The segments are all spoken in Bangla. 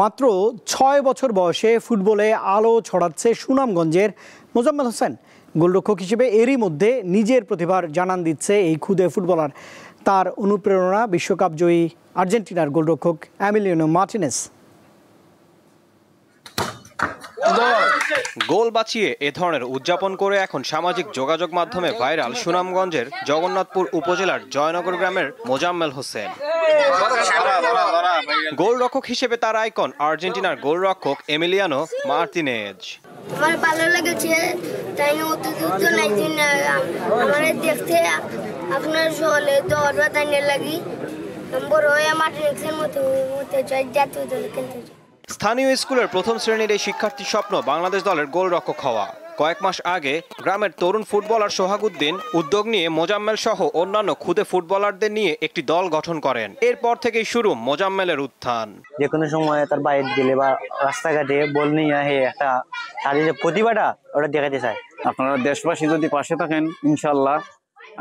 মাত্র ৬ বছর বয়সে ফুটবলে আলো ছড়াচ্ছে সুনামগঞ্জের মোজাম্মেল হোসেন। গোলরক্ষক হিসেবে এরই মধ্যে নিজের প্রতিভার জানান দিচ্ছে এই ক্ষুদে ফুটবলার। তার অনুপ্রেরণা বিশ্বকাপ জয়ী আর্জেন্টিনার গোলরক্ষক এমিলিয়ানো মার্টিনেজ। গোল বাঁচিয়ে এ ধরনের উদযাপন করে এখন সামাজিক যোগাযোগ মাধ্যমে ভাইরাল সুনামগঞ্জের জগন্নাথপুর উপজেলার জয়নগর গ্রামের মোজাম্মেল হোসেন। গোলরক্ষক হিসেবে তার আইকন আর্জেন্টিনার গোলরক্ষক এমিলিয়ানো মার্টিনেজ। আমার ভালো লেগেছে, তাই আমার দেখতে আপনার শহরে দৌড়বা তাই লাগি বড় হয়ে মার্টিনেজের মতো হতে চাই, জাতীয় দলে খেলতে চাই। স্থানীয় স্কুলের প্রথম শ্রেণীর এই শিক্ষার্থীর স্বপ্ন বাংলাদেশ দলের গোলরক্ষক হওয়া। কয়েক মাস আগে গ্রামের তরুণ ফুটবলার সোহাগুদ্দিন উদ্যোগ নিয়ে মোজাম্মেল সহ অন্যান্য ক্ষুদে ফুটবলারদের নিয়ে একটি দল গঠন করেন। এরপর থেকেই শুরু মোজাম্মেলের উত্থান। যে কোনো সময় তার বাইরে গেলে বা রাস্তাঘাটে বল নিয়ে একটা তার যে প্রতিভাটা ওটা দেখাতে চায়। আপনারা দেশবাসী যদি পাশে থাকেন, ইনশাল্লাহ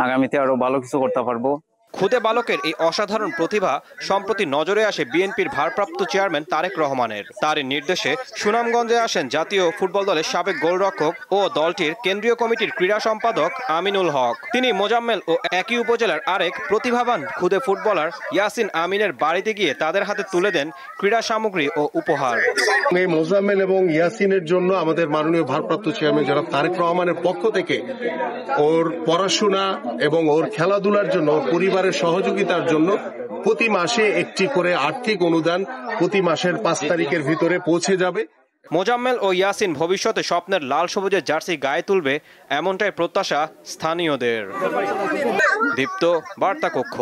আগামীতে আরো ভালো কিছু করতে পারবো। ক্ষুদে বালকের এই অসাধারণ প্রতিভা সম্প্রতি নজরে আসে বিএনপির ভারপ্রাপ্ত চেয়ারম্যান তারেক রহমানের। তারই নির্দেশে সুনামগঞ্জে আসেন জাতীয় ফুটবল দলের সাবেক গোলরক্ষক ও দলটির কেন্দ্রীয় কমিটির ক্রীড়া সম্পাদক আমিনুল হক। তিনি মোজাম্মেল ও একই উপজেলার আরেক প্রতিভাবান ক্ষুদে ফুটবলার ইয়াসিন আমিনের বাড়িতে গিয়ে তাদের হাতে তুলে দেন ক্রীড়া সামগ্রী ও উপহার। এই মোজাম্মেল এবং ইয়াসিনের জন্য আমাদের মাননীয় ভারপ্রাপ্ত চেয়ারম্যান জনাব তারেক রহমানের পক্ষ থেকে ওর পড়াশোনা এবং ওর খেলাধুলার জন্য পরিবারের সহযোগিতার জন্য প্রতি মাসে একটি করে আর্থিক অনুদান প্রতি মাসের 5 তারিখের ভিতরে পৌঁছে যাবে। মোজাম্মেল ও ইয়াসিন ভবিষ্যতে স্বপ্নের লাল সবুজের জার্সি গায়ে তুলবে, এমনটাই প্রত্যাশা স্থানীয়দের। দীপ্ত বার্তা কক্ষ।